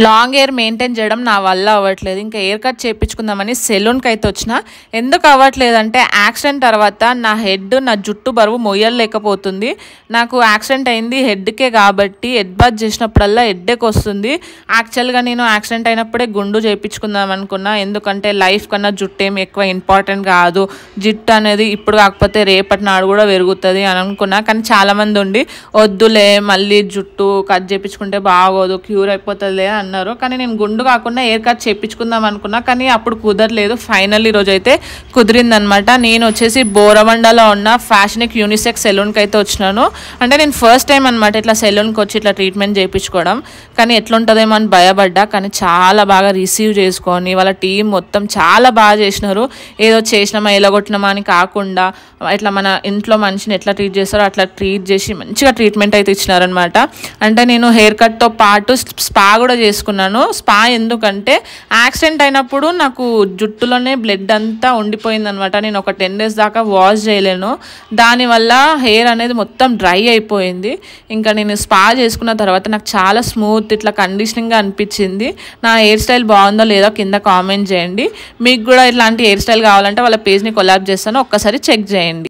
Long hair maintain చేయడం నా వల్ల అవ్వట్లేదు. ఇంకా హెయిర్ కట్ చేయించుకుందామని సెలూన్కి అయితే వచ్చిన. ఎందుకు అవ్వట్లేదంటే యాక్సిడెంట్ తర్వాత నా జుట్టు బరువు మొయ్యలేకపోతుంది. నాకు యాక్సిడెంట్ అయింది హెడ్కే కాబట్టి హెడ్ బాత్ చేసినప్పుడల్లా హెడ్ఏక్ వస్తుంది. యాక్చువల్గా నేను యాక్సిడెంట్ అయినప్పుడే గుండు చేయించుకుందాం అనుకున్నా. ఎందుకంటే లైఫ్ కన్నా జుట్టు ఏమి ఎక్కువ ఇంపార్టెంట్ కాదు, జుట్టు అనేది ఇప్పుడు కాకపోతే రేపటి నాడు కూడా పెరుగుతుంది అని అనుకున్నా. కానీ చాలామంది ఉండి వద్దులే మళ్ళీ జుట్టు కట్ చేయించుకుంటే బాగోదు, క్యూర్ అయిపోతుంది అన్నారు. కానీ నేను గుండు కాకుండా హెయిర్ కట్ చేయించుకుందాం అనుకున్నా, కానీ అప్పుడు కుదరలేదు. ఫైనల్ ఈరోజు అయితే కుదిరిందనమాట. నేను వచ్చేసి బోరబండలో ఉన్న ఫ్యాషనిక్ యూనిసెక్స్ సెలూన్కి అయితే వచ్చినాను. అంటే నేను ఫస్ట్ టైం అనమాట ఇట్లా సెలూన్కి వచ్చి ఇట్లా ట్రీట్మెంట్ చేయించుకోవడం. కానీ ఎట్లుంటుందేమో అని భయపడ్డా, కానీ చాలా బాగా రిసీవ్ చేసుకొని వాళ్ళ టీం మొత్తం చాలా బాగా చేసినారు. ఏదో చేసినామా ఎలగొట్టినామా అని కాకుండా ఇట్లా మన ఇంట్లో మనిషిని ఎట్లా ట్రీట్ చేస్తారో అట్లా ట్రీట్ చేసి మంచిగా ట్రీట్మెంట్ అయితే ఇచ్చినారనమాట. అంటే నేను హెయిర్ కట్తో పాటు స్పా కూడా చేసుకున్నాను. స్పా ఎందుకంటే యాక్సిడెంట్ అయినప్పుడు నాకు జుట్టులోనే బ్లడ్ అంతా ఉండిపోయిందనమాట. నేను ఒక 10 days దాకా వాష్ చేయలేను. దానివల్ల హెయిర్ అనేది మొత్తం డ్రై అయిపోయింది. ఇంకా నేను స్పా చేసుకున్న తర్వాత నాకు చాలా స్మూత్ ఇట్లా కండిషనింగ్గా అనిపించింది. నా హెయిర్ స్టైల్ బాగుందో లేదో కింద కామెంట్ చేయండి. మీకు కూడా ఇట్లాంటి హెయిర్ స్టైల్ కావాలంటే వాళ్ళ పేజ్ని కొలాబ్ చేస్తాను, ఒక్కసారి చెక్ చేయండి.